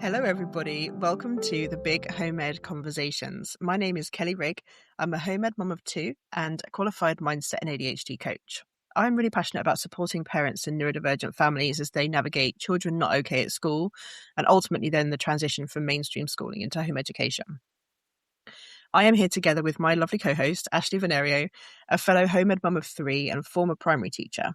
Hello, everybody. Welcome to the Big Home Ed Conversations. My name is Kelly Rigg. I'm a home ed mum of two and a qualified mindset and ADHD coach. I'm really passionate about supporting parents and neurodivergent families as they navigate children not okay at school and ultimately then the transition from mainstream schooling into home education. I am here together with my lovely co-host, Ashley Venerio, a fellow home ed mum of three and former primary teacher.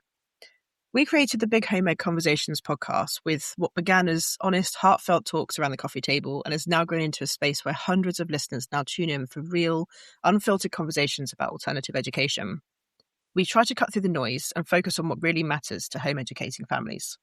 We created the Big Home Ed Conversations podcast with what began as honest, heartfelt talks around the coffee table and has now grown into a space where hundreds of listeners now tune in for real, unfiltered conversations about alternative education. We try to cut through the noise and focus on what really matters to home educating families.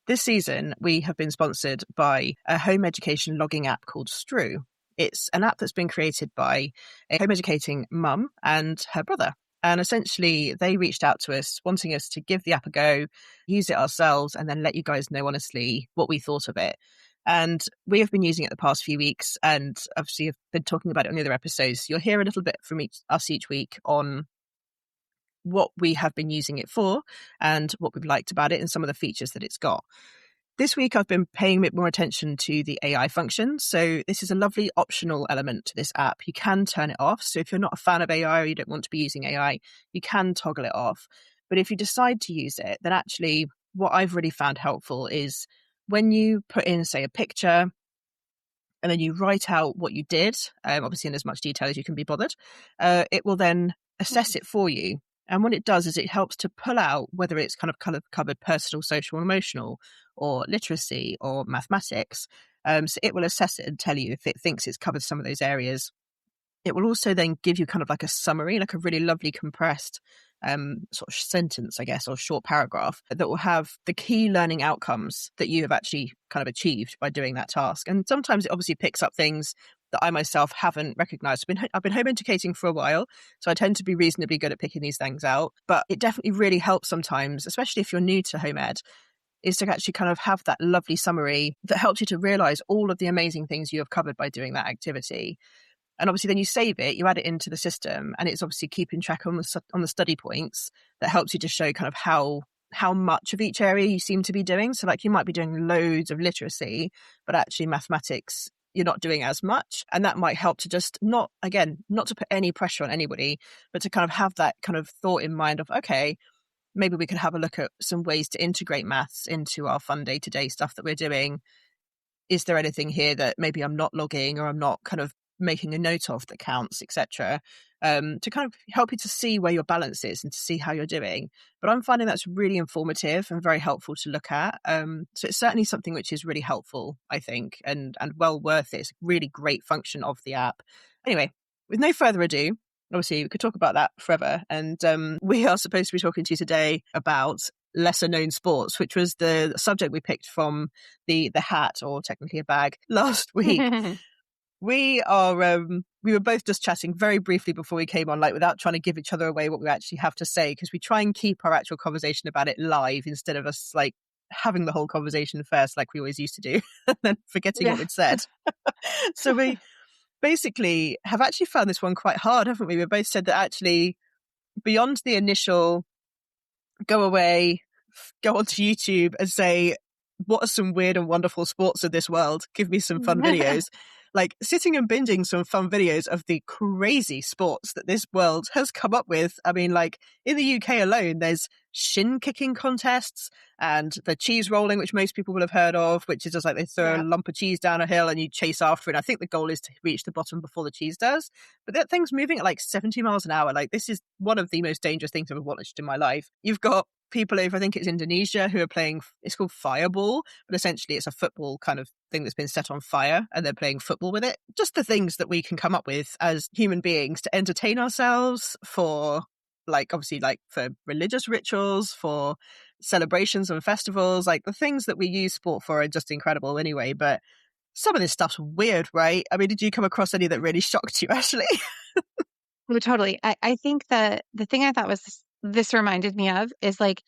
This season, we have been sponsored by a home education logging app called Strew. It's an app that's been created by a home educating mum and her brother. And essentially, they reached out to us, wanting us to give the app a go, use it ourselves, and then let you guys know, honestly, what we thought of it. And we have been using it the past few weeks, and obviously have been talking about it on the other episodes. You'll hear a little bit from us each week on what we have been using it for and what we've liked about it and some of the features that it's got. This week, I've been paying a bit more attention to the AI function. So this is a lovely optional element to this app. You can turn it off. So if you're not a fan of AI or you don't want to be using AI, you can toggle it off. But if you decide to use it, then actually what I've really found helpful is when you put in, say, a picture and then you write out what you did, obviously in as much detail as you can be bothered, it will then assess it for you. And what it does is it helps to pull out whether it's kind of covered personal, social, and emotional, or literacy, or mathematics. So it will assess it and tell you if it thinks it's covered some of those areas. It will also then give you kind of like a summary, like a really lovely compressed sort of sentence, I guess, or short paragraph that will have the key learning outcomes that you have actually kind of achieved by doing that task. And sometimes it obviously picks up things that I myself haven't recognized. I've been home educating for a while, so I tend to be reasonably good at picking these things out. But it definitely really helps sometimes, especially if you're new to home ed, is to actually kind of have that lovely summary that helps you to realize all of the amazing things you have covered by doing that activity. And obviously then you save it, you add it into the system, and it's obviously keeping track on the study points that helps you to show kind of how much of each area you seem to be doing. So like you might be doing loads of literacy, but actually mathematics, you're not doing as much. And that might help to just not to put any pressure on anybody, but to kind of have that kind of thought in mind of, okay, maybe we could have a look at some ways to integrate maths into our fun day-to-day stuff that we're doing. Is there anything here that maybe I'm not logging or I'm not kind of making a note of that counts, etc., to kind of help you to see where your balance is and to see how you're doing. But I'm finding that's really informative and very helpful to look at. So it's certainly something which is really helpful, I think, and well worth it. It's a really great function of the app. Anyway, with no further ado, obviously we could talk about that forever. And we are supposed to be talking to you today about lesser known sports, which was the subject we picked from the hat, or technically a bag, last week. We were both just chatting very briefly before we came on, like without trying to give each other away what we actually have to say, because we try and keep our actual conversation about it live instead of us like having the whole conversation first, like we always used to do, and then forgetting what we'd said. So we basically have actually found this one quite hard, haven't we? We both said that actually beyond the initial go away, go onto YouTube and say, what are some weird and wonderful sports of this world? Give me some fun videos. Like sitting and binging some fun videos of the crazy sports that this world has come up with. I mean, like in the UK alone, there's shin kicking contests and the cheese rolling, which most people will have heard of, which is just like they throw a lump of cheese down a hill and you chase after it. And I think the goal is to reach the bottom before the cheese does. But that thing's moving at like 70 miles an hour. Like this is one of the most dangerous things I've ever watched in my life. You've got people over, I think it's Indonesia, who are playing, it's called Fireball, but essentially it's a football kind of thing that's been set on fire and they're playing football with it. Just the things that we can come up with as human beings to entertain ourselves, for like obviously like for religious rituals, for celebrations and festivals, like the things that we use sport for are just incredible anyway. But some of this stuff's weird, right? I mean, did you come across any that really shocked you, Ashley? Oh, totally. I think that the thing I thought was this reminded me of is like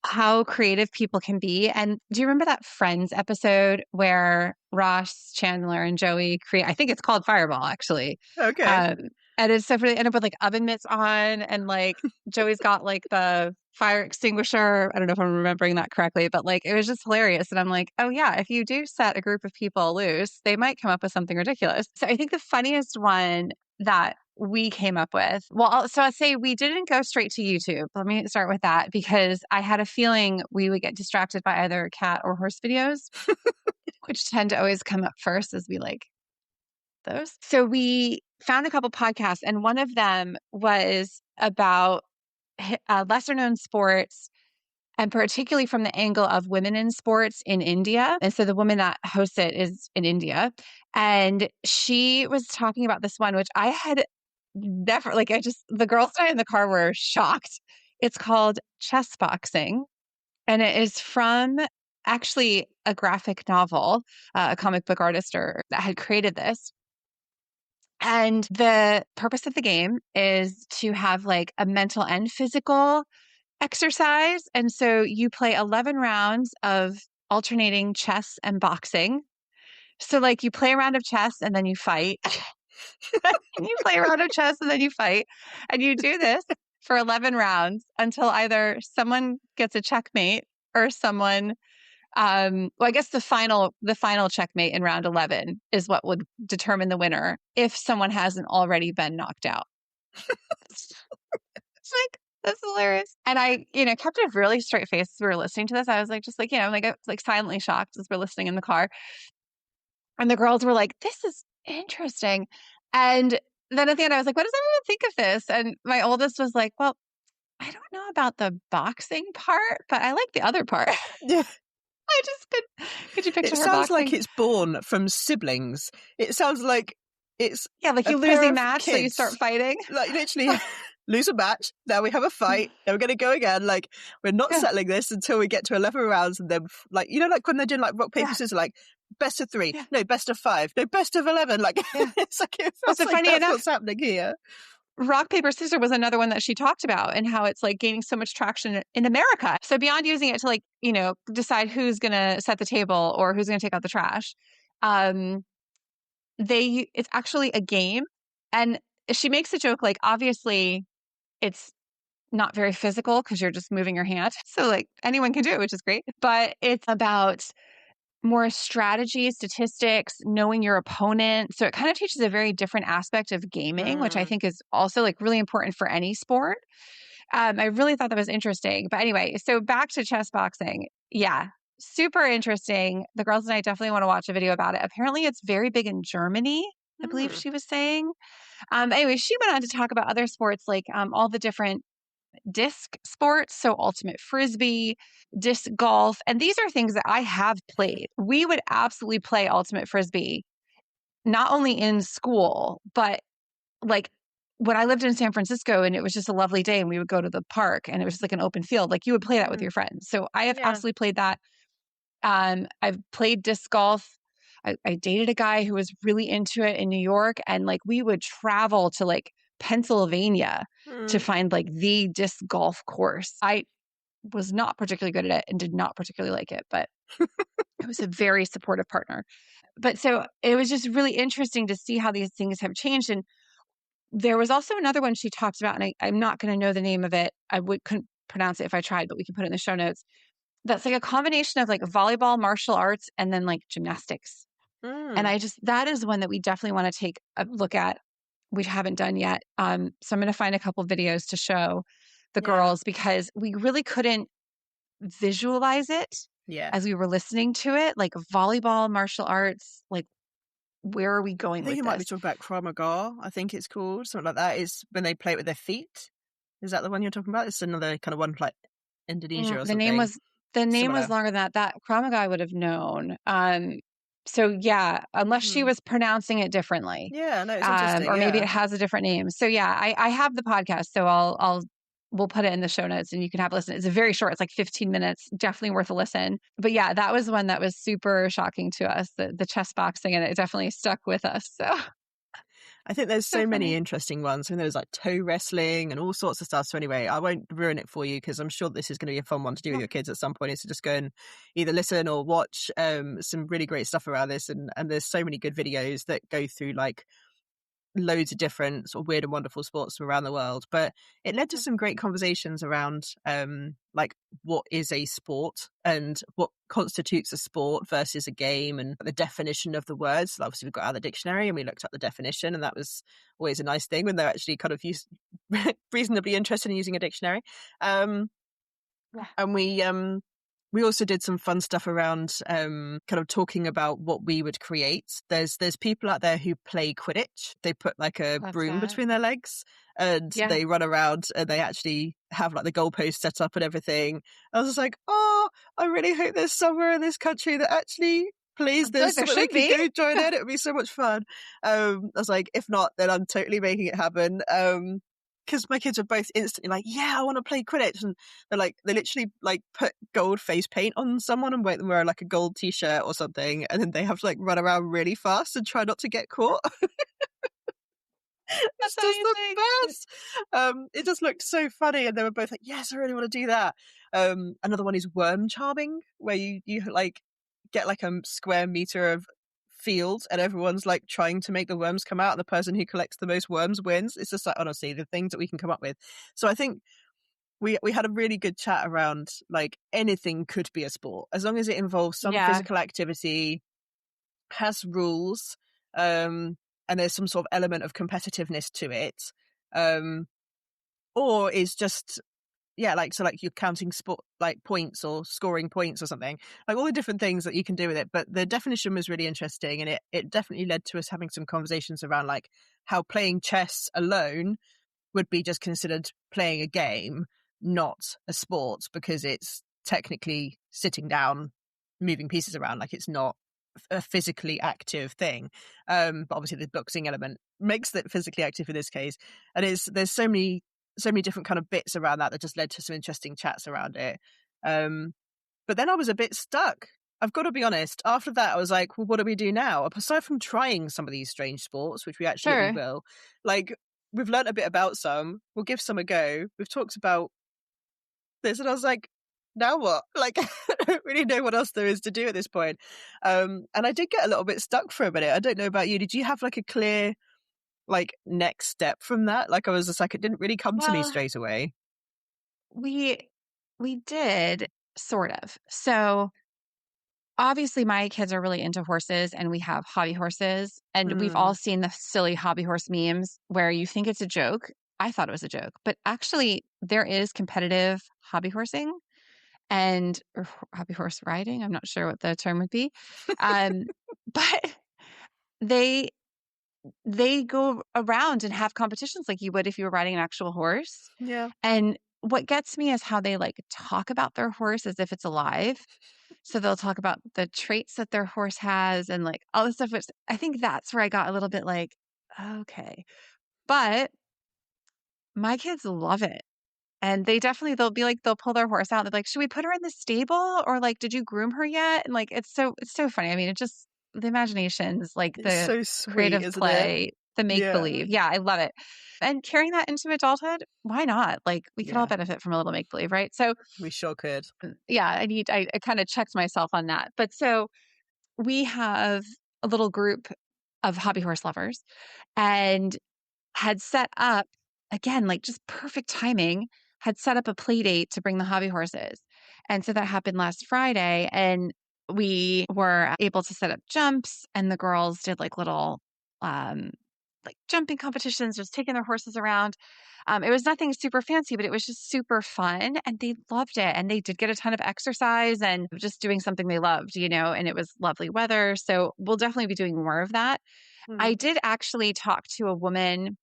how creative people can be. And do you remember that Friends episode where Ross, Chandler, and Joey create, I think it's called Fireball, actually. Okay. Um, and it's so funny. They end up with like oven mitts on, and like Joey's got like the fire extinguisher. I don't know if I'm remembering that correctly, but like it was just hilarious. And I'm like, oh yeah, if you do set a group of people loose, they might come up with something ridiculous. So I think the funniest one that we came up with, well, so I'd say we didn't go straight to YouTube. Let me start with that because I had a feeling we would get distracted by either cat or horse videos, which tend to always come up first as we like those. So we found a couple podcasts, and one of them was about lesser known sports, and particularly from the angle of women in sports in India. And so the woman that hosts it is in India. And she was talking about this one, which I had never, like, the girls and I in the car were shocked. It's called Chess Boxing. And it is from actually a graphic novel, a comic book artist that had created this. And the purpose of the game is to have like a mental and physical exercise. And so you play 11 rounds of alternating chess and boxing. So like you play a round of chess and then you fight. And you play a round of chess and then you fight. And you do this for 11 rounds until either someone gets a checkmate or someone well, I guess the final checkmate in round 11 is what would determine the winner if someone hasn't already been knocked out. It's like, that's hilarious. And I, kept a really straight face as we were listening to this. I was like, just like, I was like silently shocked as we're listening in the car. And the girls were like, this is interesting. And then at the end, I was like, what does everyone think of this? And my oldest was like, well, I don't know about the boxing part, but I like the other part. Yeah. I just could you picture It her sounds boxing? like it's born from siblings. It sounds like it's like a you lose pair a of match, so you kids. start fighting. Like literally lose a match. Now we have a fight. Then we're going to go again. Like we're not Yeah. settling this until we get to 11 rounds, and then like like when they're doing like rock paper Yeah. scissors, like best of 3, Yeah. no best of 5, no best of 11. Like Yeah. it's like it Well, feels so like funny that's enough, what's happening here. rock, paper, scissors was another one that she talked about and how it's like gaining so much traction in America. So beyond using it to like, decide who's going to set the table or who's going to take out the trash, it's actually a game. And she makes a joke, like, obviously it's not very physical because you're just moving your hand. So like anyone can do it, which is great. But it's about more strategy, statistics, knowing your opponent. So it kind of teaches a very different aspect of gaming, which I think is also like really important for any sport. I really thought that was interesting. But anyway, so back to chess boxing. Yeah, super interesting. The girls and I definitely want to watch a video about it. Apparently, it's very big in Germany, I believe she was saying. Anyway, she went on to talk about other sports like all the different disc sports, so ultimate frisbee, disc golf, and these are things that I have played. We would absolutely play ultimate frisbee, not only in school, but like when I lived in San Francisco and it was just a lovely day and we would go to the park and it was just like an open field, like you would play that with your friends. So I have absolutely played that. I've played disc golf. I dated a guy who was really into it in New York, and like we would travel to like Pennsylvania to find like the disc golf course. I was not particularly good at it and did not particularly like it, but it was a very supportive partner. But so it was just really interesting to see how these things have changed. And there was also another one she talked about, and I'm not going to know the name of it. Couldn't pronounce it if I tried, but we can put it in the show notes. That's like a combination of like volleyball, martial arts, and then like gymnastics. And that is one that we definitely want to take a look at. We haven't done yet. So I'm going to find a couple videos to show the girls because we really couldn't visualize it as we were listening to it. Like volleyball, martial arts, like where are we going I think with you this? might be talking about Krav Maga, I think it's called. Something like that. Is when they play it with their feet. Is that the one you're talking about? It's another kind of one like Indonesia or something. The name was longer than that. That Krav Maga I would have known. So yeah, unless she was pronouncing it differently. Yeah, no, it's interesting. Or maybe it has a different name. So yeah, I have the podcast, so we'll put it in the show notes and you can have a listen. It's a very short, it's like 15 minutes, definitely worth a listen. But yeah, that was one that was super shocking to us, the chess boxing, and it definitely stuck with us. So I think there's So so many funny. interesting ones. I mean, there was like toe wrestling and all sorts of stuff. So anyway, I won't ruin it for you because I'm sure this is going to be a fun one to do with Yeah. your kids at some point. Is to just go and either listen or watch some really great stuff around this. And there's so many good videos that go through like loads of different sort of weird and wonderful sports from around the world. But it led to some great conversations around like what is a sport and what constitutes a sport versus a game and the definition of the words. Obviously, we've got out of the dictionary and we looked up the definition, and that was always a nice thing when they're actually kind of reasonably interested in using a dictionary. Yeah. And we also did some fun stuff around kind of talking about what we would create. There's people out there who play Quidditch. They put like a Love broom that. between their legs and Yeah. they run around and they actually have like the goalpost set up and everything. I was just like, oh, I really hope there's somewhere in this country that actually plays I feel like this so there that we should can be. go join it. It would be so much fun. I was like, if not, then I'm totally making it happen. Because my kids are both instantly like, yeah, I want to play Quidditch. And they literally like put gold face paint on someone and make them wear like a gold t-shirt or something. And then they have to like run around really fast and try not to get caught. It's That's just the amazing. best. It just looked so funny. And they were both like, yes, I really want to do that. Another one is worm charming, where you like get like a square meter of field and everyone's like trying to make the worms come out and the person who collects the most worms wins. It's just like, honestly, the things that we can come up with. So I think we had a really good chat around like anything could be a sport as long as it involves some Yeah. physical activity, has rules, and there's some sort of element of competitiveness to it, or is just so like you're counting sport like points or scoring points or something, like all the different things that you can do with it. But the definition was really interesting, and it definitely led to us having some conversations around like how playing chess alone would be just considered playing a game, not a sport, because it's technically sitting down, moving pieces around, like it's not a physically active thing. But obviously the boxing element makes it physically active in this case. And there's so many different kind of bits around that just led to some interesting chats around it. But then I was a bit stuck. I've got to be honest. After that, I was like, well, what do we do now? Aside from trying some of these strange sports, which we absolutely Sure. will, like, we've learned a bit about some. We'll give some a go. We've talked about this. And I was like, now what? Like, I don't really know what else there is to do at this point. And I did get a little bit stuck for a minute. I don't know about you. Did you have like a clear, like, next step from that? Like, I was just like, it didn't really come to me Well, straight away. we we did sort of. So obviously my kids are really into horses and we have hobby horses and we've all Mm, seen the silly hobby horse memes where you think it's a joke. I thought it was a joke, but actually there is competitive hobby horsing and or hobby horse riding. I'm not sure what the term would be. Um, but they they go around and have competitions like you would if you were riding an actual horse. yeah. And what gets me is how they like talk about their horse as if it's alive. So they'll talk about the traits that their horse has and like all this stuff, which I think that's where I got a little bit like, okay. But my kids love it. And they'll be like, they'll pull their horse out. They're like, should we put her in the stable? Or like, did you groom her yet? And like, it's so funny. I mean, it just, the imaginations, like It's the so sweet, creative isn't it? play, the make Yeah. believe. Yeah, I love it. And carrying that into adulthood, why not? Like, we could all Yeah. benefit from a little make believe, right? So, We sure could. yeah, I kind of checked myself on that. But so we have a little group of hobby horse lovers and had set up, again, like just perfect timing, had set up a play date to bring the hobby horses. And so that happened last Friday. And we were able to set up jumps, and the girls did like little um like jumping competitions, just taking their horses around. It was nothing super fancy, but it was just super fun and they loved it. And they did get a ton of exercise and just doing something they loved, and it was lovely weather. So we'll definitely be doing more of that. I Mm. did actually talk to a woman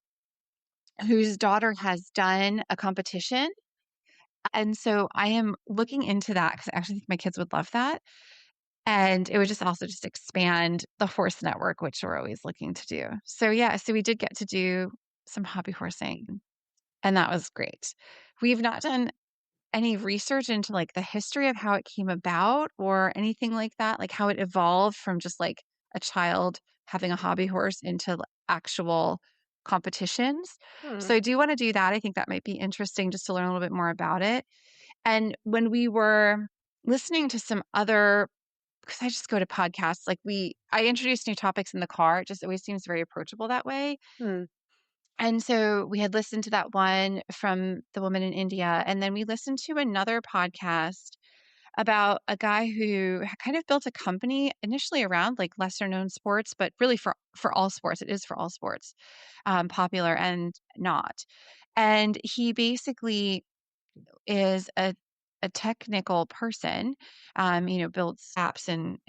whose daughter has done a competition. And so I am looking into that because I actually think my kids would love that. And it would just also just expand the horse network, which we're always looking to do. So yeah, so we did get to do some hobby horsing and that was great. We've not done any research into like the history of how it came about or anything like that, like how it evolved from just like a child having a hobby horse into actual competitions. Hmm. So I do want to do that. I think that might be interesting just to learn a little bit more about it. And when we were listening to some other, because I just go to podcasts, like I introduce new topics in the car. It just always seems very approachable that way. Hmm. And so we had listened to that one from the woman in India. And then we listened to another podcast about a guy who kind of built a company initially around like lesser known sports, but really for all sports. It is for all sports, popular and not. And he basically is a technical person, builds apps and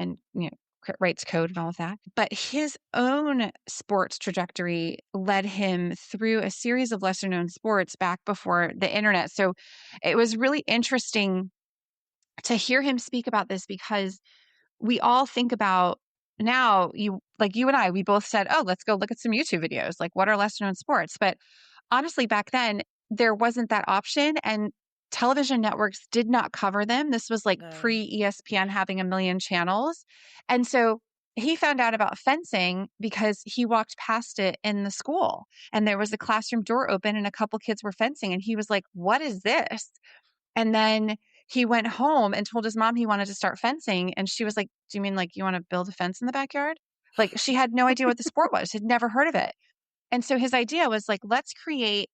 writes code and all of that. But his own sports trajectory led him through a series of lesser known sports back before the internet. So it was really interesting to hear him speak about this because we all think about now, you and I, we both said, oh, let's go look at some YouTube videos. Like, what are lesser known sports? But honestly, back then, there wasn't that option. And television networks did not cover them. This was like No. pre ESPN having a million channels. And so he found out about fencing because he walked past it in the school and there was a classroom door open and a couple kids were fencing. And he was like, what is this? And then he went home and told his mom he wanted to start fencing. And she was like, do you mean like you want to build a fence in the backyard? Like she had no idea what the sport was, had never heard of it. And so his idea was like, let's create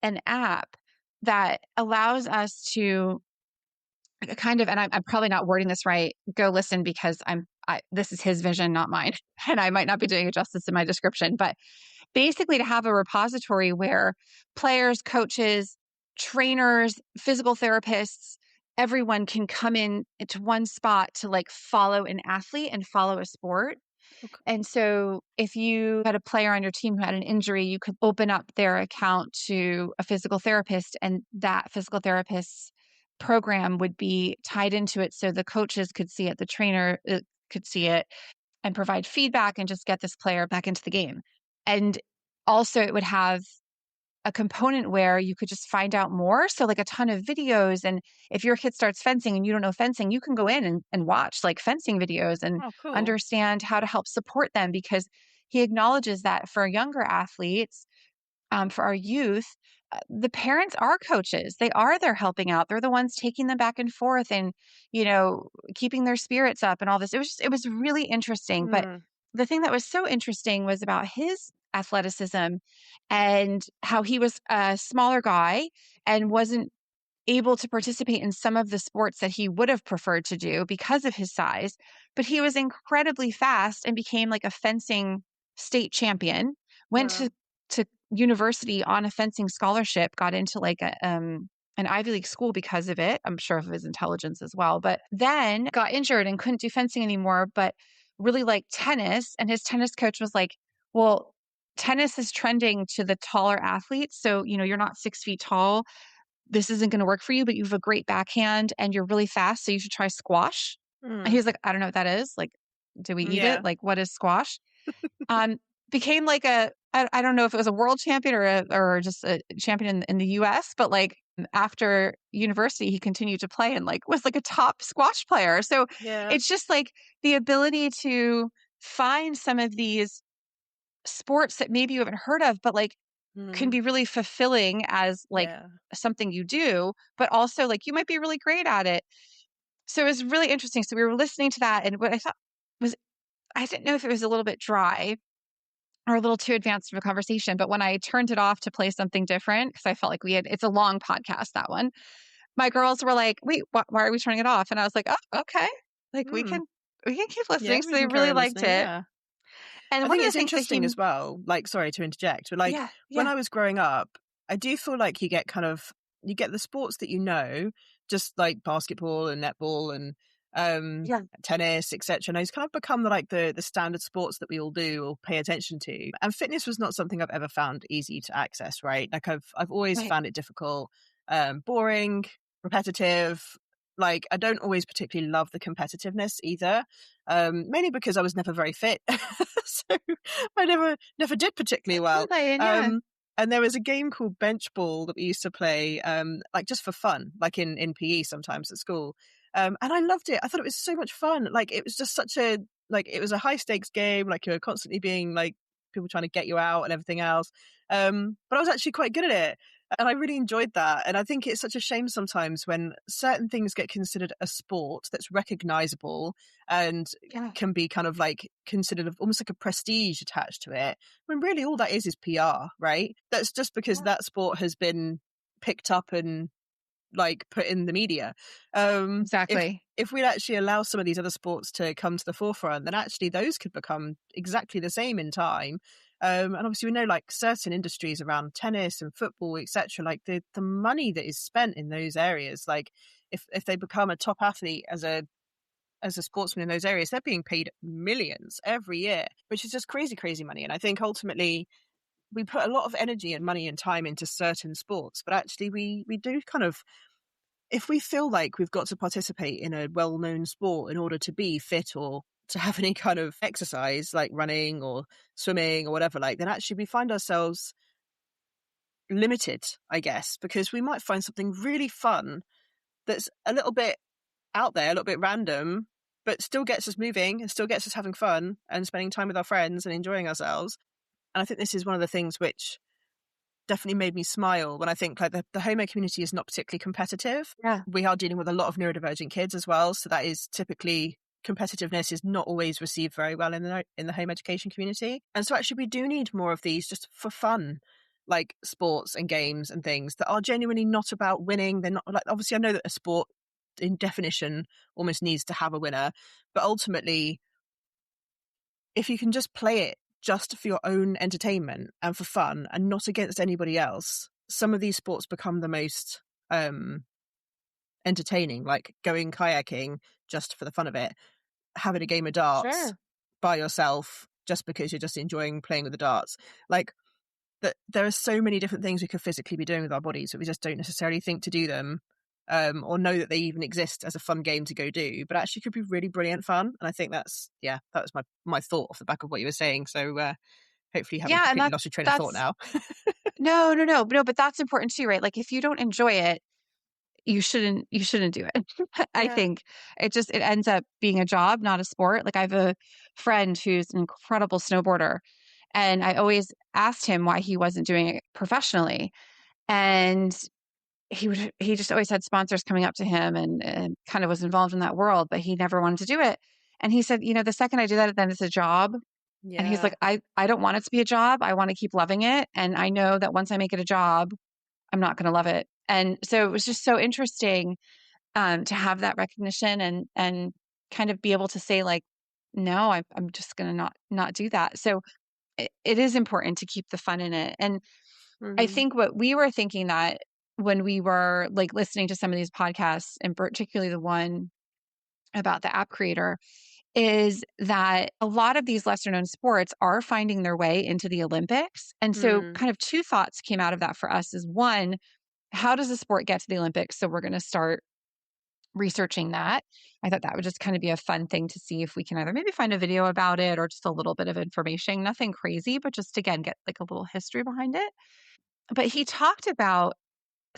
an app that allows us to kind of, and I'm probably not wording this right. Go listen because this is his vision, not mine. And I might not be doing it justice in my description, but basically to have a repository where players, coaches, trainers, physical therapists, everyone can come in into one spot to like follow an athlete and follow a sport. Okay. And so if you had a player on your team who had an injury, you could open up their account to a physical therapist and that physical therapist's program would be tied into it so the coaches could see it, the trainer could see it and provide feedback and just get this player back into the game. And also it would have a component where you could just find out more. So like a ton of videos. And if your kid starts fencing and you don't know fencing, you can go in and watch like fencing videos and Oh, cool. understand how to help support them because he acknowledges that for younger athletes, for our youth, the parents are coaches. They are there helping out. They're the ones taking them back and forth and, keeping their spirits up and all this. It was really interesting. But Hmm. the thing that was so interesting was about his athleticism and how he was a smaller guy and wasn't able to participate in some of the sports that he would have preferred to do because of his size. But he was incredibly fast and became like a fencing state champion, went Wow. to university on a fencing scholarship, got into like an Ivy League school because of it. I'm sure of his intelligence as well, but then got injured and couldn't do fencing anymore, but really liked tennis. And his tennis coach was like, well, tennis is trending to the taller athletes. So, you're not 6 feet tall. This isn't going to work for you, but you have a great backhand and you're really fast. So you should try squash. And Hmm. he was like, I don't know what that is. Like, do we eat Yeah. it? Like, what is squash? Became like I don't know if it was a world champion or just a champion in the US, but like after university, he continued to play and like was like a top squash player. So Yeah. it's just like the ability to find some of these sports that maybe you haven't heard of, but like can Hmm. be really fulfilling as like Yeah. something you do, but also like you might be really great at it. So it was really interesting. So we were listening to that, and what I thought was I didn't know if it was a little bit dry or a little too advanced of a conversation, but when I turned it off to play something different, because I felt like it's a long podcast, that one, my girls were like, wait, why are we turning it off? And I was like, oh, okay. Like Hmm. we can keep Yeah, listening. So we they can carry really on liked listening. it. Yeah. And I one think of the it's things that interesting as well. Like, sorry to interject, but like yeah, when yeah, I was growing up, I do feel like you get the sports that just like basketball and netball and yeah, tennis, etc. And those kind of become the standard sports that we all do or pay attention to. And fitness was not something I've ever found easy to access, right? Like I've always right. found it difficult, boring, repetitive. Like I don't always particularly love the competitiveness either. Mainly because I was never very fit. So I never did particularly well. Really, and yeah, And there was a game called bench ball that we used to play, like just for fun, like in PE sometimes at school. And I loved it. I thought it was so much fun. Like it was just such a like it was a high stakes game, like you were constantly being like people trying to get you out and everything else. But I was actually quite good at it. And I really enjoyed that. And I think it's such a shame sometimes when certain things get considered a sport that's recognizable and Yeah. can be kind of like considered almost like a prestige attached to it. When really all that is PR, right? That's just because Yeah. that sport has been picked up and like put in the media. If Exactly. we'd actually allow some of these other sports to come to the forefront, then actually those could become exactly the same in time. And obviously we know like certain industries around tennis and football, etc., like the money that is spent in those areas, like if they become a top athlete as a sportsman in those areas, they're being paid millions every year, which is just crazy, crazy money. And I think ultimately we put a lot of energy and money and time into certain sports, but actually we do kind of, if we feel like we've got to participate in a well-known sport in order to be fit or to have any kind of exercise like running or swimming or whatever, like, then actually we find ourselves limited, I guess, because we might find something really fun that's a little bit out there, a little bit random, but still gets us moving and still gets us having fun and spending time with our friends and enjoying ourselves. And I think this is one of the things which definitely made me smile when I think like the home ed community is not particularly competitive. Yeah. We are dealing with a lot of neurodivergent kids as well, so that is typically, competitiveness is not always received very well in the home education community. And so actually we do need more of these just for fun, like sports and games and things that are genuinely not about winning. They're not like, obviously I know that a sport in definition almost needs to have a winner, but ultimately if you can just play it just for your own entertainment and for fun and not against anybody else, some of these sports become the most entertaining, like going kayaking just for the fun of it, having a game of darts Sure. by yourself just because you're just enjoying playing with the darts. Like that, there are so many different things we could physically be doing with our bodies, but we just don't necessarily think to do them, or know that they even exist as a fun game to go do, but actually could be really brilliant fun. And I think that's, yeah, that was my thought off the back of what you were saying. So hopefully you haven't Yeah. And completely lost your train of thought that's, now. no, no, no, no, but that's important too, right? Like if you don't enjoy it, you shouldn't do it. I Yeah. think it ends up being a job, not a sport. Like I have a friend who's an incredible snowboarder, and I always asked him why he wasn't doing it professionally. And he just always had sponsors coming up to him and kind of was involved in that world, but he never wanted to do it. And he said, the second I do that, then it's a job. And he's Yeah. like, I don't want it to be a job. I want to keep loving it. And I know that once I make it a job, I'm not going to love it. And so it was just so interesting to have that recognition and kind of be able to say like, no, I'm just going to not do that. So it is important to keep the fun in it. And I Hmm. think what we were thinking that when we were like listening to some of these podcasts, and particularly the one about the app creator, is that a lot of these lesser known sports are finding their way into the Olympics. And so Mm. kind of two thoughts came out of that for us is one, how does the sport get to the Olympics? So we're going to start researching that. I thought that would just kind of be a fun thing to see if we can either maybe find a video about it or just a little bit of information, nothing crazy, but just again, get like a little history behind it. But he talked about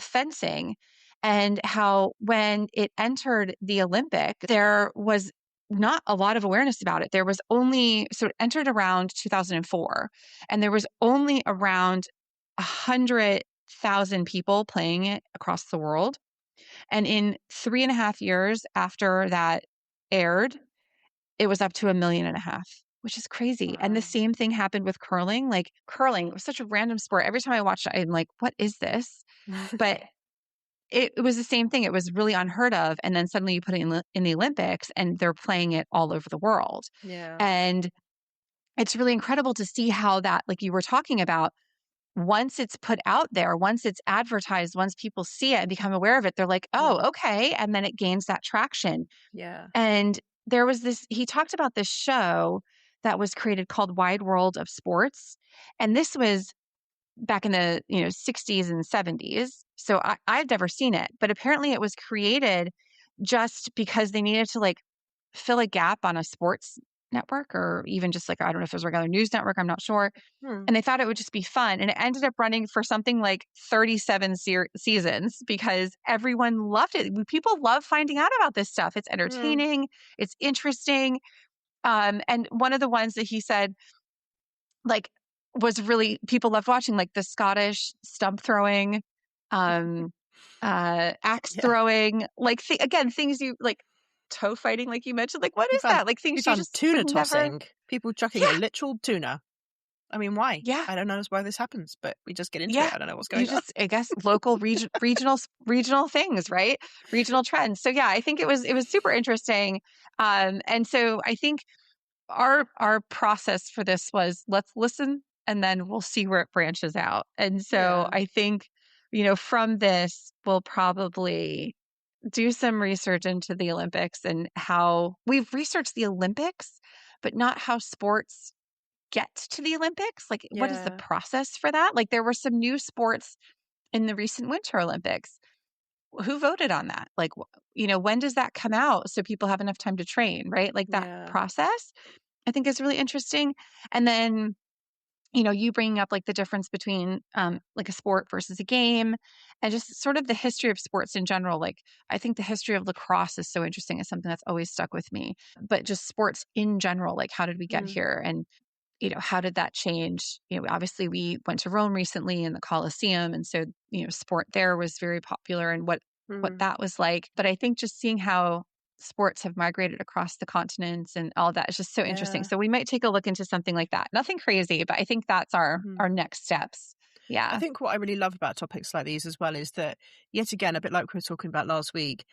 fencing and how when it entered the Olympic, there was not a lot of awareness about it. There was only, so it entered around 2004, and there was only around 100,000 people playing it across the world. And in 3.5 years after that aired, it was up to 1.5 million, which is crazy. And the Wow. same thing happened with curling. Like curling was such a random sport. Every time I watched it, I'm like, what is this? But it was the same thing. It was really unheard of. And then suddenly you put it in the Olympics and they're playing it all over the world. Yeah. And it's really incredible to see how that, like you were talking about, once it's put out there, once it's advertised, once people see it and become aware of it, they're like, Mm. oh, okay. And then it gains that traction. Yeah. And there was this, he talked about this show that was created called Wide World of Sports. And this was back in the 60s and 70s. So I've never seen it, but apparently it was created just because they needed to like fill a gap on a sports network or even just like, I don't know if it was a regular news network, I'm not sure. Hmm. And they thought it would just be fun. And it ended up running for something like 37 seasons because everyone loved it. People love finding out about this stuff. It's Hmm. entertaining, it's interesting. And one of the ones that he said, like, was really people loved watching, like the Scottish stump throwing, um, axe Yeah. throwing, like again, things you like toe fighting, like you mentioned. Like, what We is found that? Like we things you found just tuna would never. tossing, people chucking a Yeah, literal tuna. I mean, why? yeah, I don't know why this happens, but we just get into yeah. it. I don't know what's You going on. just, I guess, local regional things, right? Regional trends. So yeah, I think it was super interesting. And so I think our process for this was let's listen and then we'll see where it branches out. And so Yeah. I think, from this, we'll probably do some research into the Olympics and how we've researched the Olympics, but not how sports get to the Olympics. Like, what is the Yeah. process for that? Like, there were some new sports in the recent Winter Olympics. Who voted on that? Like, when does that come out so people have enough time to train, right? Like that Yeah. process, I think is really interesting. And then, you bringing up like the difference between like a sport versus a game and just sort of the history of sports in general. Like, I think the history of lacrosse is so interesting. It's something that's always stuck with me, but just sports in general, like how did we get Mm. here? And, how did that change? Obviously we went to Rome recently in the Colosseum. And so, sport there was very popular and what Mm. that was like. But I think just seeing how sports have migrated across the continents and all that is just so interesting. Yeah. So we might take a look into something like that. Nothing crazy, but I think that's our Mhm. our next steps. I Yeah. think what I really love about topics like these as well is that, yet again, a bit like we were talking about last week,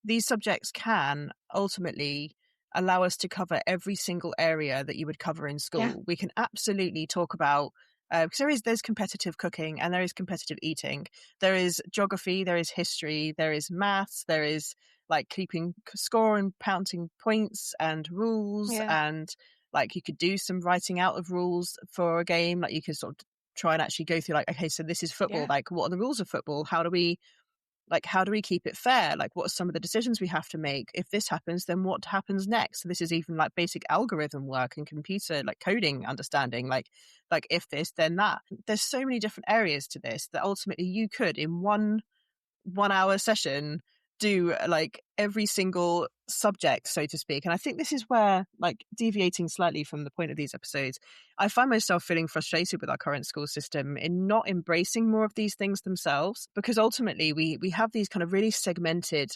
these subjects can ultimately allow us to cover every single area that you would cover in Yeah. school. We can absolutely talk about because there's competitive cooking and there is competitive eating. There is geography, there is history, there is maths, there is like keeping score and counting points and rules, Yeah. and like you could do some writing out of rules for a game. Like you could sort of try and actually go through like, okay, so this is football. Yeah. Like, what are the rules of football? How do we keep it fair? Like, what are some of the decisions we have to make? If this happens, then what happens next? So this is even like basic algorithm work and computer, like coding understanding, like if this, then that. There's so many different areas to this that ultimately you could in one hour session do like every single subject, so to speak. And I think this is where, like, deviating slightly from the point of these episodes, I find myself feeling frustrated with our current school system in not embracing more of these things themselves, because ultimately we have these kind of really segmented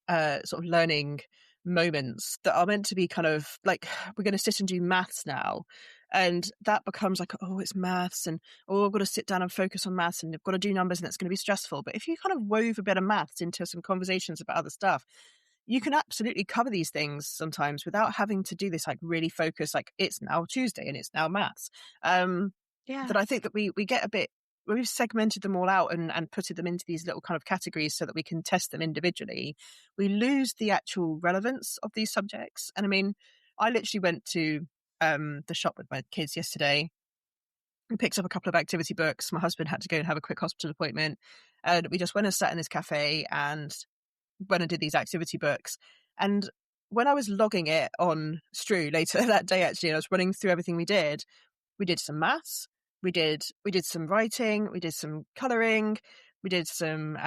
sort of learning moments that are meant to be kind of like, we're going to sit and do maths now, and that becomes like, oh, it's maths, and oh, I've got to sit down and focus on maths, and I've got to do numbers, and that's going to be stressful. But if you kind of wove a bit of maths into some conversations about other stuff, you can absolutely cover these things sometimes without having to do this like really focus, like it's now Tuesday and it's now maths. That Yeah. I think that we get a bit, we've segmented them all out and putted them into these little kind of categories so that we can test them individually. We lose the actual relevance of these subjects. And I mean, I literally went to the shop with my kids yesterday and picked up a couple of activity books. My husband had to go and have a quick hospital appointment, and we just went and sat in this cafe and went and did these activity books. And when I was logging it on Stru later that day, actually, and I was running through everything we did some maths, we did some writing, we did some colouring, we did some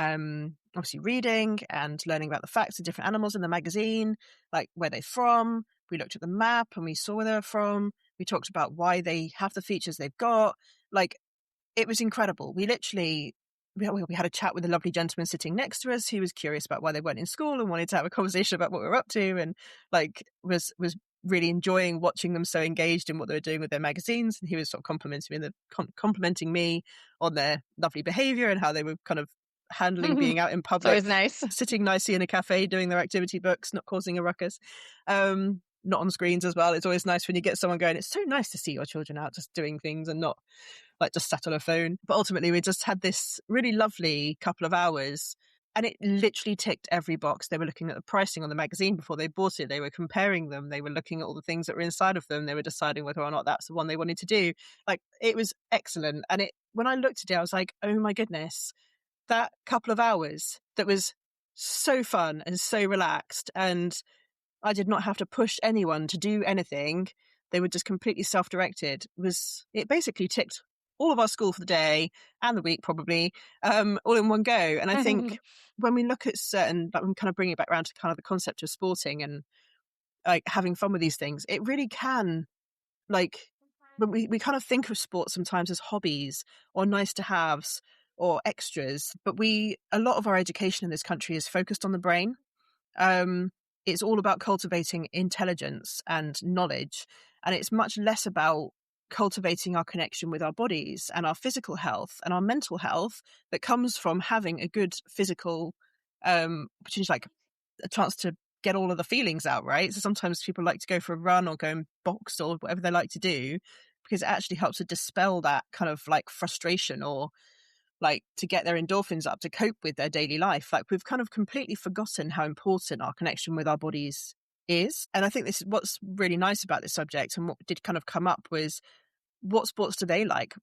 obviously reading and learning about the facts of different animals in the magazine, like where they're from. We looked at the map and we saw where they're from. We talked about why they have the features they've got. Like, it was incredible. We had a chat with a lovely gentleman sitting next to us who was curious about why they weren't in school and wanted to have a conversation about what we were up to, and like was really enjoying watching them so engaged in what they were doing with their magazines. And he was sort of complimenting me on their lovely behavior and how they were kind of handling being out in It's always public, nice. sitting nicely in a cafe doing their activity books, not causing a ruckus. Not on screens as well. It's always nice when you get someone going, it's so nice to see your children out just doing things and not like just sat on a phone. But ultimately, we just had this really lovely couple of hours, and it literally ticked every box. They were looking at the pricing on the magazine before they bought it. They were comparing them. They were looking at all the things that were inside of them. They were deciding whether or not that's the one they wanted to do. Like, it was excellent. And when I looked at it, I was like, oh my goodness, that couple of hours that was so fun and so relaxed, and I did not have to push anyone to do anything. They were just completely self-directed. It basically ticked all of our school for the day and the week probably, all in one go. And I think when we look at certain, like, we kind of bring it back around to kind of the concept of sporting and like having fun with these things, it really can, like, when we kind of think of sports sometimes as hobbies or nice to haves or extras, but a lot of our education in this country is focused on the brain. Um, it's all about cultivating intelligence and knowledge, and it's much less about cultivating our connection with our bodies and our physical health and our mental health that comes from having a good physical opportunity, like a chance to get all of the feelings out, right? So sometimes people like to go for a run or go and box or whatever they like to do because it actually helps to dispel that kind of like frustration or like to get their endorphins up to cope with their daily life. Like we've kind of completely forgotten how important our connection with our bodies is. And I think this is what's really nice about this subject, and what did kind of come up was, what sports do they like?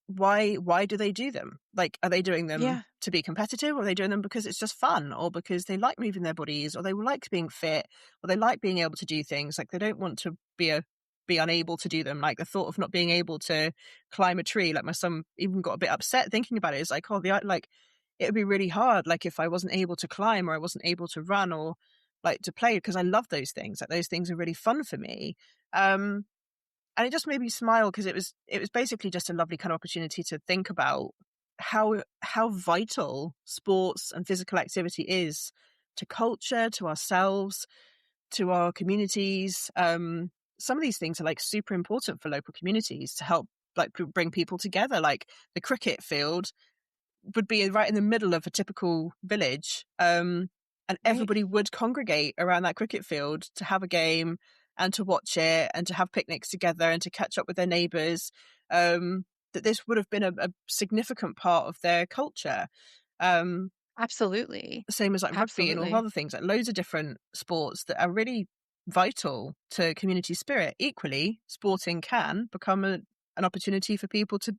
Why do they do them? Like, are they doing them Yeah. to be competitive, or are they doing them because it's just fun, or because they like moving their bodies, or they like being fit, or they like being able to do things? Like they don't want to be unable to do them. Like the thought of not being able to climb a tree, like my son even got a bit upset thinking about it. It's like, oh, like it would be really hard, like if I wasn't able to climb or I wasn't able to run or like to play, because I love those things. Like those things are really fun for me. And it just made me smile because it was basically just a lovely kind of opportunity to think about how vital sports and physical activity is to culture, to ourselves, to our communities. Some of these things are like super important for local communities to help like bring people together. Like the cricket field would be right in the middle of a typical village. And Right. everybody would congregate around that cricket field to have a game and to watch it and to have picnics together and to catch up with their neighbours. That this would have been a significant part of their culture. Um, Absolutely. Same as like rugby and all Absolutely. other things, like loads of different sports that are really vital to community spirit. Equally, sporting can become an opportunity for people to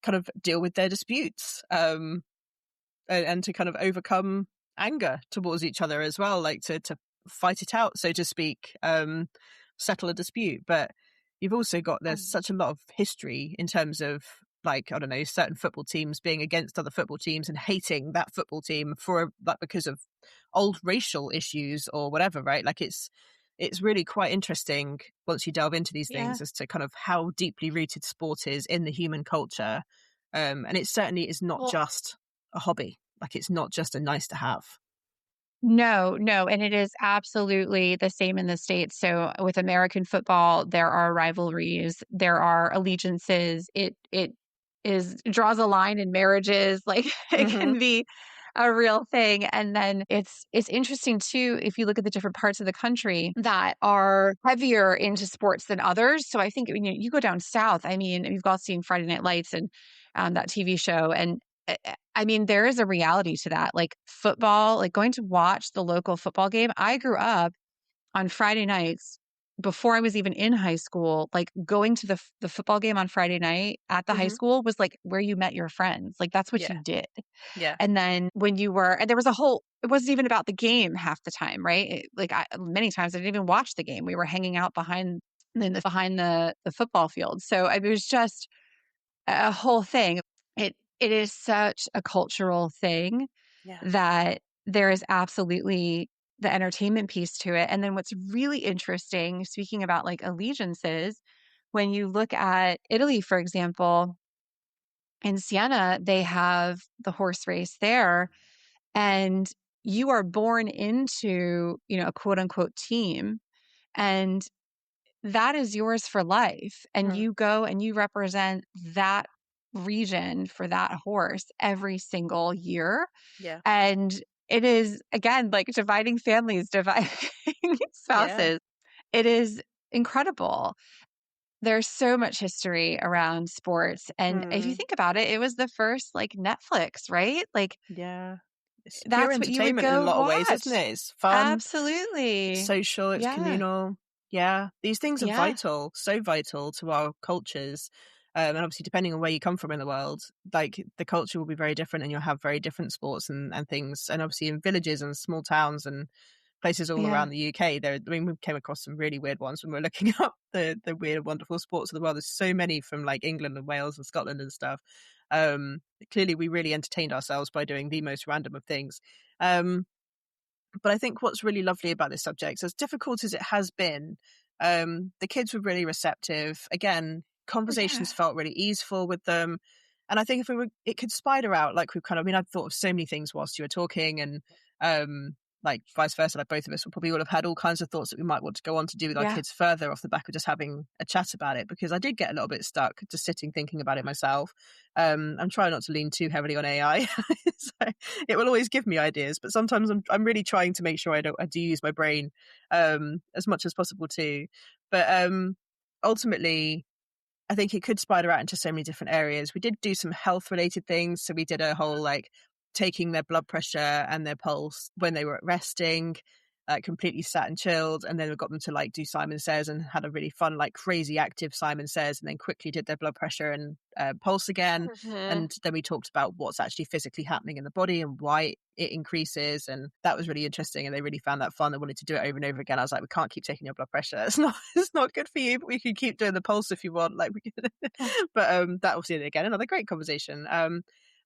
kind of deal with their disputes, and to kind of overcome anger towards each other as well, like to fight it out, so to speak, settle a dispute. But you've also got, there's Um, such a lot of history in terms of, like, I don't know, certain football teams being against other football teams and hating that football team for like because of old racial issues or whatever, right? Like it's really quite interesting once you delve into these yeah. things as to kind of how deeply rooted sport is in the human culture. And it certainly is not Well, just a hobby. Like it's not just a nice to have. no, no, and it is absolutely the same in the States. So with American football, there are rivalries, there are allegiances. It is draws a line in marriages, like it Hmm. can be a real thing. And then it's interesting too, if you look at the different parts of the country that are heavier into sports than others. So I think when you go down south, I mean, you've all seen Friday Night Lights and that TV show, and I mean, there is a reality to that. Like football, like going to watch the local football game. I grew up on Friday nights before I was even in high school. Like going to the football game on Friday night at the high Hmm. school was like where you met your friends. Like that's what Yeah. you did. Yeah. And then when you were, and there was a whole, it wasn't even about the game half the time, right? Many times I didn't even watch the game. We were hanging out behind the football field. So it was just a whole thing. It is such a cultural thing Yeah. that there is absolutely the entertainment piece to it. And then what's really interesting, speaking about like allegiances, when you look at Italy, for example, in Siena, they have the horse race there, and you are born into, a quote unquote team. And that is yours for life. And Mm. you go and you represent that region for that horse every single year. Yeah. And it is, again, like dividing families, dividing Yeah. spouses. It is incredible. There's so much history around sports. And if you Mm. think about it, it was the first like Netflix, right? Like Yeah. It's pure that's what you would entertainment in a go lot of ways, isn't watch. it? It's fun, it's Absolutely. social, it's Yeah. communal. Yeah. These things are Yeah. vital, so vital to our cultures. And obviously, depending on where you come from in the world, like the culture will be very different and you'll have very different sports and things. And obviously, in villages and small towns and places all Yeah. around the UK, I mean, we came across some really weird ones when we were looking up the weird, wonderful sports of the world. There's so many from like England and Wales and Scotland and stuff. Um, Clearly, we really entertained ourselves by doing the most random of things. Um, But I think what's really lovely about this subject, as difficult as it has been, the kids were really receptive. Again, Yeah. conversations felt really easeful with them. And I think it could spider out like we've kind of, I mean, I've thought of so many things whilst you were talking, and like vice versa, like both of us will probably all have had all kinds of thoughts that we might want to go on to do with our Yeah. kids further off the back of just having a chat about it, because I did get a little bit stuck just sitting thinking about it myself. I'm trying not to lean too heavily on AI. So it will always give me ideas, but sometimes I'm really trying to make sure I do use my brain as much as possible too. But ultimately, I think it could spider out into so many different areas. We did do some health related things. So we did a whole like taking their blood pressure and their pulse when they were resting, completely sat and chilled. And then we got them to like do Simon Says and had a really fun, like crazy active Simon Says, and then quickly did their blood pressure and pulse again. Mhm. And then we talked about what's actually physically happening in the body and why it increases. And that was really interesting. And they really found that fun. They wanted to do it over and over again. I was like, we can't keep taking your blood pressure. It's not good for you, but we can keep doing the pulse if you want. Like we can. But that was again another great conversation.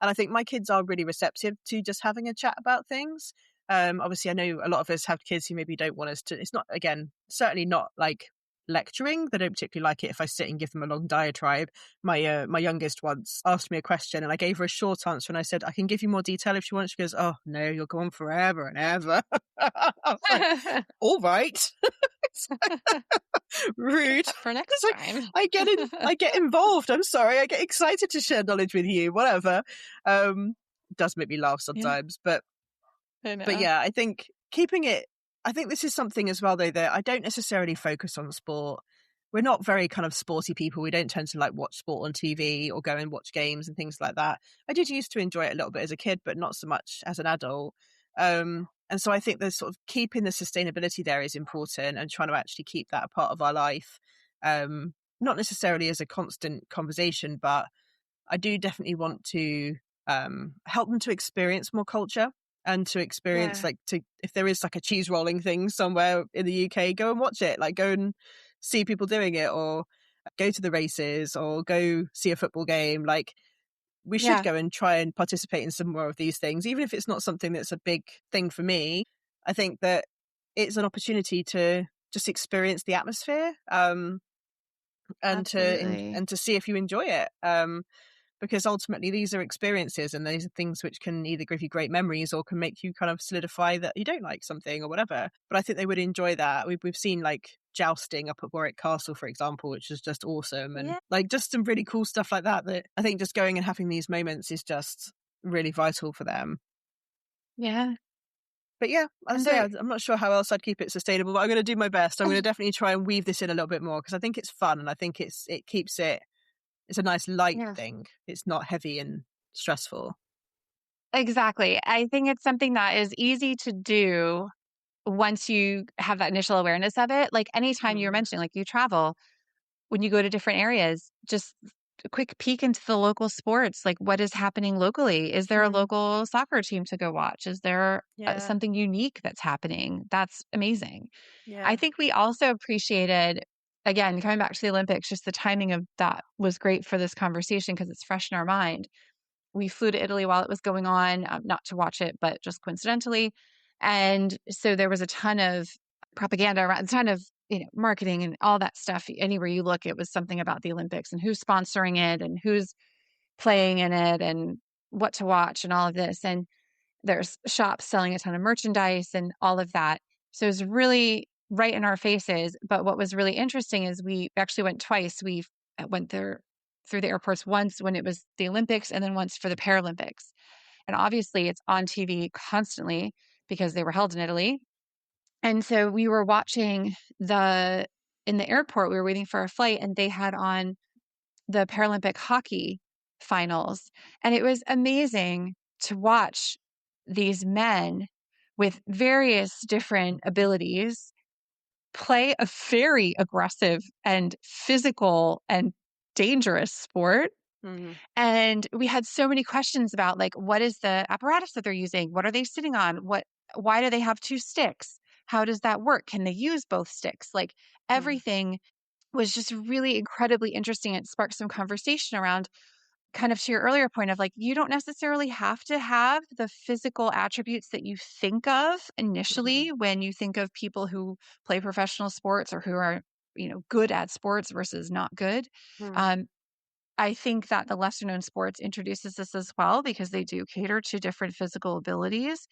And I think my kids are really receptive to just having a chat about things. Obviously, I know a lot of us have kids who maybe don't want us to. It's not, again, certainly not like lecturing. They don't particularly like it if I sit and give them a long diatribe. My youngest once asked me a question, and I gave her a short answer, and I said, "I can give you more detail if you want." She goes, "Oh no, you'll go on forever and ever." I was like, "All right." It's rude. Up for next It's like time. I get involved. I'm sorry. I get excited to share knowledge with you. Whatever. It does make me laugh Yeah, sometimes, but I know. yeah, I think keeping it. I think this is something as well, though, that I don't necessarily focus on sport. We're not very kind of sporty people. We don't tend to like watch sport on TV or go and watch games and things like that. I did used to enjoy it a little bit as a kid, but not so much as an adult. And so I think the sort of keeping the sustainability there is important, and trying to actually keep that a part of our life. Not necessarily as a constant conversation, but I do definitely want to help them to experience more culture, and to experience Yeah. like to if there is like a cheese rolling thing somewhere in the UK, go and watch it. Like go and see people doing it, or go to the races, or go see a football game. Like we should Yeah. go and try and participate in some more of these things, even if it's not something that's a big thing for me. I think that it's an opportunity to just experience the atmosphere, Absolutely. and to see if you enjoy it. Because ultimately these are experiences, and these are things which can either give you great memories or can make you kind of solidify that you don't like something or whatever. But I think they would enjoy that. We've seen like jousting up at Warwick Castle, for example, which is just awesome, and Yeah. like just some really cool stuff like that, that I think just going and having these moments is just really vital for them. Yeah. But yeah, I And say there I'm not sure how else I'd keep it sustainable, but I'm going to do my best. I'm going to definitely try and weave this in a little bit more, because I think it's fun, and I think it keeps it, it's a nice light yeah. thing. It's not heavy and stressful. Exactly. I think it's something that is easy to do once you have that initial awareness of it. Like anytime you're Mm. mentioning, like you travel, when you go to different areas, just a quick peek into the local sports. Like what is happening locally? Is there a Mm. local soccer team to go watch? Is there Yeah. something unique that's happening? That's amazing. I Yeah. think we also appreciated, again, coming back to the Olympics, just the timing of that was great for this conversation because it's fresh in our mind. We flew to Italy while it was going on, not to watch it, but just coincidentally. And so there was a ton of propaganda around, a ton of marketing and all that stuff. Anywhere you look, it was something about the Olympics and who's sponsoring it and who's playing in it and what to watch and all of this. And there's shops selling a ton of merchandise and all of that. So it was really right in our faces. But what was really interesting is we actually went twice. We went there through the airports once when it was the Olympics and then once for the Paralympics. And obviously it's on TV constantly because they were held in Italy. And so we were watching in the airport, we were waiting for our flight and they had on the Paralympic hockey finals. And it was amazing to watch these men with various different abilities play a very aggressive and physical and dangerous sport. Mhm. And we had so many questions about like what is the apparatus that they're using? What are they sitting on? Why do they have two sticks? How does that work? Can they use both sticks? Like Mm. everything was just really incredibly interesting. It sparked some conversation around kind of to your earlier point of like, you don't necessarily have to have the physical attributes that you think of initially when you think of people who play professional sports or who are, good at sports versus not good. Mm. Um, I think that the lesser known sports introduces this as well because they do cater to different physical abilities.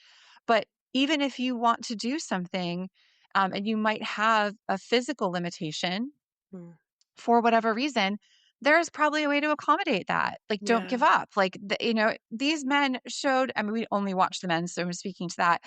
But even if you want to do something, and you might have a physical limitation Mm. for whatever reason, there's probably a way to accommodate that. Like, don't give Yeah. up. Like, these men showed, I mean, we only watched the men, so I'm speaking to that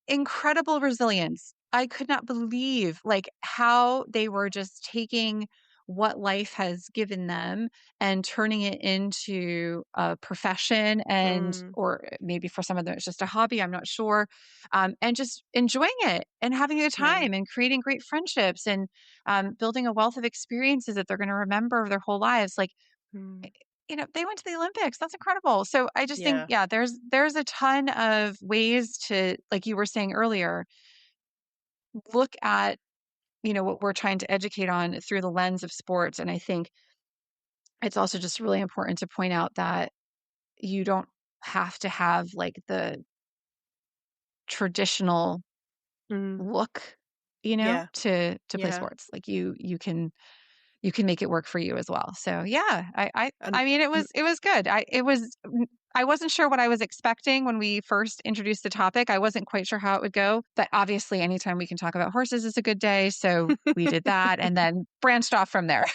incredible resilience. I could not believe like how they were just taking what life has given them and turning it into a profession and Mm. or maybe for some of them it's just a hobby, I'm not sure. And just enjoying it and having a good Yeah. time and creating great friendships and building a wealth of experiences that they're going to remember their whole lives. Like, Mm. they went to the Olympics. That's incredible. So I just think, Yeah. yeah, there's a ton of ways to, like you were saying earlier, look at, what we're trying to educate on through the lens of sports. And I think it's also just really important to point out that you don't have to have like the traditional Mm. look, Yeah. to play Yeah. sports. Like you can make it work for you as well. So yeah, And I mean and it was good. I wasn't sure what I was expecting when we first introduced the topic. I wasn't quite sure how it would go, but obviously anytime we can talk about horses is a good day. So we did that and then branched off from there.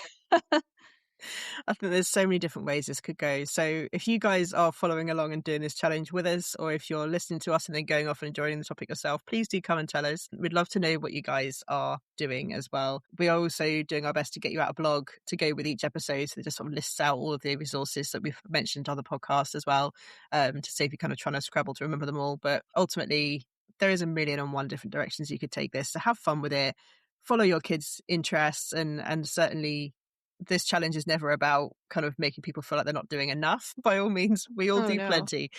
I think there's so many different ways this could go. So if you guys are following along and doing this challenge with us, or if you're listening to us and then going off and enjoying the topic yourself, please do come and tell us. We'd love to know what you guys are doing as well. We are also doing our best to get you out a blog to go with each episode. So that just sort of lists out all of the resources that we've mentioned on the podcast as well, to save you kind of trying to scrabble to remember them all. But ultimately, there is a million and one different directions you could take this. So have fun with it. Follow your kids' interests, and certainly this challenge is never about kind of making people feel like they're not doing enough. By all means, we all Oh do no. plenty.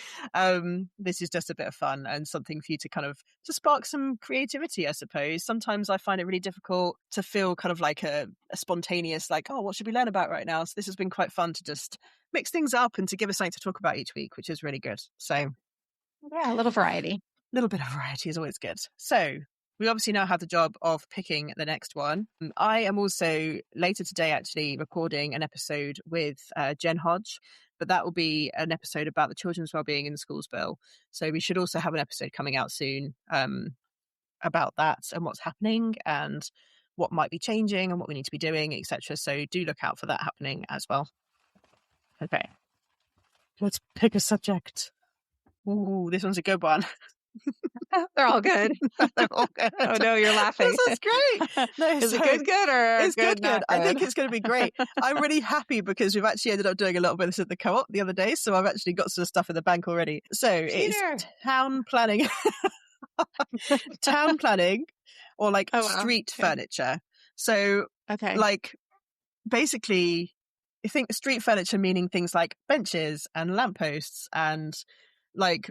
This is just a bit of fun and something for you to kind of to spark some creativity, I suppose. Sometimes I find it really difficult to feel kind of like a spontaneous, like, oh, what should we learn about right now? So this has been quite fun to just mix things up and to give us something to talk about each week, which is really good. So Yeah, a little variety. little bit of variety is always good. So we obviously now have the job of picking the next one. I am also later today actually recording an episode with Jen Hodge, but that will be an episode about the children's wellbeing in the schools bill. So we should also have an episode coming out soon about that and what's happening and what might be changing and what we need to be doing, etc. So do look out for that happening as well. Okay, let's pick a subject. Ooh, this one's a good one. They're all good. They're all good. Oh no, you're laughing. This is great. No, Is it so good or it's good, good. not I think good? it's going to be great. I'm really happy because we've actually ended up doing a little bit of this at the co-op the other day. So I've actually got some stuff in the bank already. So it's Cheater. town planning, town planning or like Oh wow. street Okay. furniture. So Okay. like basically you think street furniture meaning things like benches and lampposts and like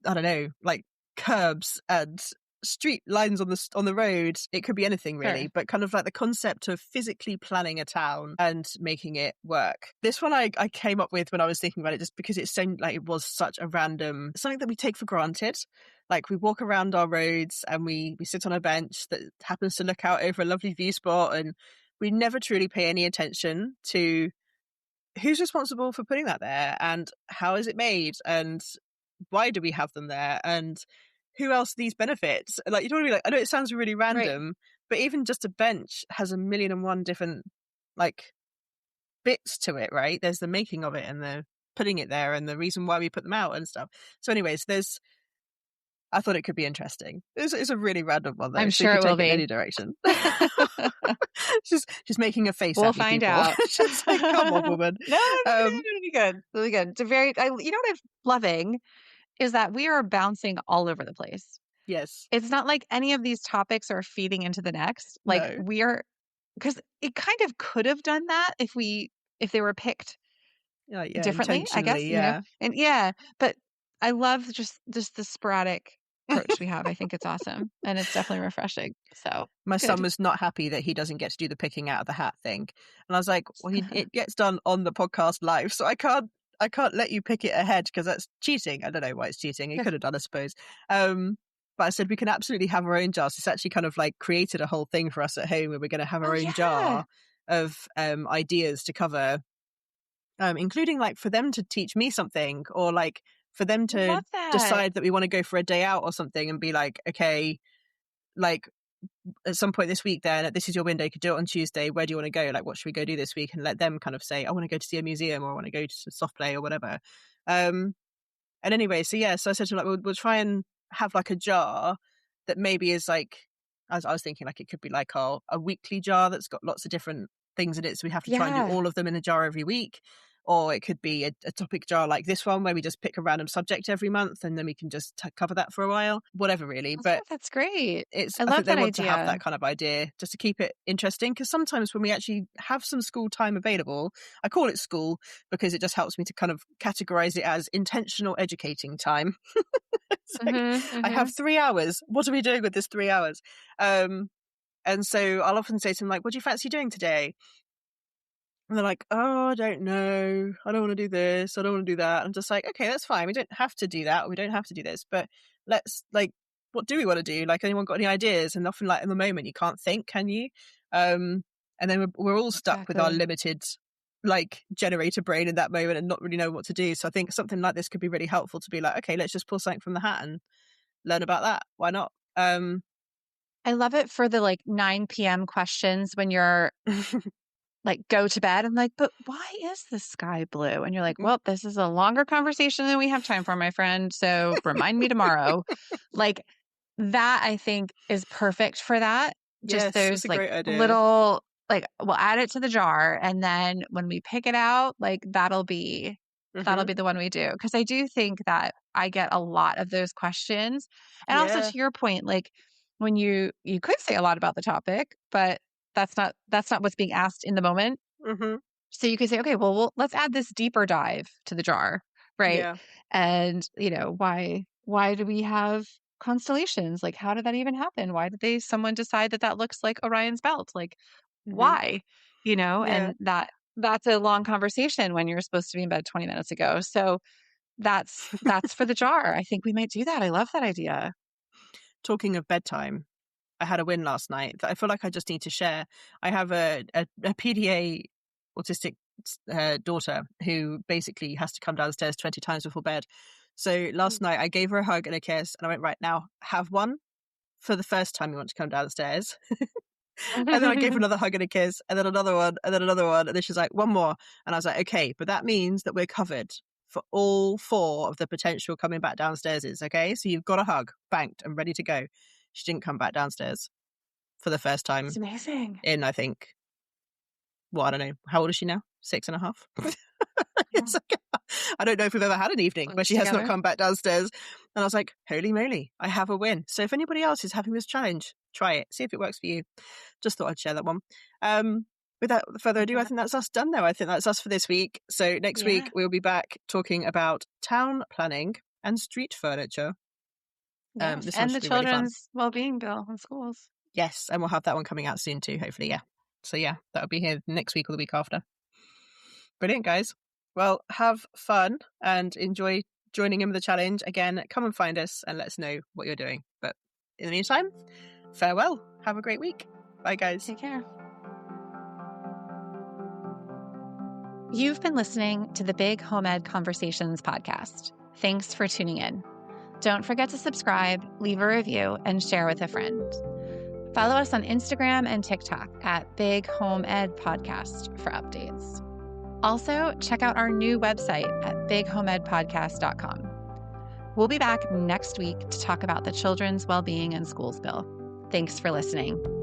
I don't know, like curbs and street lines on the road. It could be anything really, Sure. but kind of like the concept of physically planning a town and making it work. This one I came up with when I was thinking about it, just because it seemed like it was such a random something that we take for granted. Like we walk around our roads and we sit on a bench that happens to look out over a lovely view spot, and we never truly pay any attention to who's responsible for putting that there and how is it made and why do we have them there and who else these benefits. Like, you don't really, like, I know it sounds really Right. random, but even just a bench has a million and one different like bits to it, right? There's the making of it and the putting it there and the reason why we put them out and stuff. So anyways, I thought it could be interesting. It's a really random one though, I'm so you sure could it will take it in be. any direction. She's making a face We'll at me, find people. out. She's like, come on, woman. No, Um, it'll be good. It'll be good. It's a very, what I'm loving is that we are bouncing all over the place. yes. It's not like any of these topics are feeding into the next. Like No. we are, because it kind of could have done that if they were picked Yeah, differently, I guess, intentionally, yeah. and yeah, but I love just the sporadic approach we have. I think it's awesome. And it's definitely refreshing. So My good. son was not happy that he doesn't get to do the picking out of the hat thing. And I was like, well, it gets done on the podcast live, so I can't let you pick it ahead because that's cheating. I don't know why it's cheating. He could have done, I suppose. But I said we can absolutely have our own jars. It's actually kind of like created a whole thing for us at home where we're going to have our own jar of ideas to cover, including like for them to teach me something, or like for them to decide that we want to go for a day out or something and be like, okay, like at some point this week, then this is your window. You could do it on Tuesday. Where do you want to go? Like, what should we go do this week? And let them kind of say, I want to go to see a museum, or I want to go to soft play or whatever. And anyway, so I said to him, like, we'll try and have like a jar that maybe is like, as I was thinking, like it could be like a weekly jar that's got lots of different things in it. So we have to try and do all of them in a jar every week. Or it could be a topic jar like this one where we just pick a random subject every month and then we can just cover that for a while. Whatever, really. But that's great. I think they want to have that kind of idea just to keep it interesting. Because sometimes when we actually have some school time available, I call it school because it just helps me to kind of categorize it as intentional educating time. I have 3 hours. What are we doing with this 3 hours? And so I'll often say to them, like, what do you fancy doing today? And they're like, oh, I don't know. I don't want to do this. I don't want to do that. I'm just like, okay, that's fine. We don't have to do that. Or we don't have to do this. But let's, like, what do we want to do? Like, anyone got any ideas? And often, like, in the moment, you can't think, can you? And then we're all stuck with our limited, like, generator brain in that moment and not really know what to do. So I think something like this could be really helpful to be like, okay, let's just pull something from the hat and learn about that. Why not? I love it for the, like, 9 p.m. questions when you're... like go to bed and like, but why is the sky blue? And you're like, well, this is a longer conversation than we have time for, my friend. So remind me tomorrow. Like that, I think is perfect for that. Just those like little, like we'll add it to the jar. And then when we pick it out, like that'll be the one we do. Cause I do think that I get a lot of those questions. And also to your point, like when you could say a lot about the topic, but that's not what's being asked in the moment. So you could say, okay, well, let's add this deeper dive to the jar, right? Yeah. And why do we have constellations? Like, how did that even happen? Why did someone decide that looks like Orion's belt? Like, why? And that's a long conversation when you're supposed to be in bed 20 minutes ago. So that's for the jar. I think we might do that. I love that idea. Talking of bedtime, I had a win last night that I feel like I just need to share. I have a PDA autistic daughter who basically has to come downstairs 20 times before bed. So last night I gave her a hug and a kiss and I went, right, now have one for the first time you want to come downstairs. And then I gave her another hug and a kiss and then another one and then another one. And then she's like, one more. And I was like, okay, but that means that we're covered for all 4 of the potential coming back downstairs. Okay, so you've got a hug banked and ready to go. She didn't come back downstairs for the first time. It's amazing. In, I think, I don't know. How old is she now? 6.5? It's like, I don't know if we've ever had an evening where she has not come back downstairs. And I was like, holy moly, I have a win. So if anybody else is having this challenge, try it. See if it works for you. Just thought I'd share that one. Without further ado, I think that's us done now. I think that's us for this week. So next week, we'll be back talking about town planning and street furniture. And the children's well-being bill in schools. Yes, and we'll have that one coming out soon too, hopefully. Yeah. So that'll be here next week or the week after. Brilliant, guys. Well, have fun and enjoy joining in with the challenge. Again, come and find us and let us know what you're doing. But in the meantime, farewell. Have a great week. Bye, guys. Take care. You've been listening to the Big Home Ed Conversations podcast. Thanks for tuning in. Don't forget to subscribe, leave a review, and share with a friend. Follow us on Instagram and TikTok at Big Home Ed Podcast for updates. Also, check out our new website at bighomedpodcast.com. We'll be back next week to talk about the Children's Wellbeing in Schools Bill. Thanks for listening.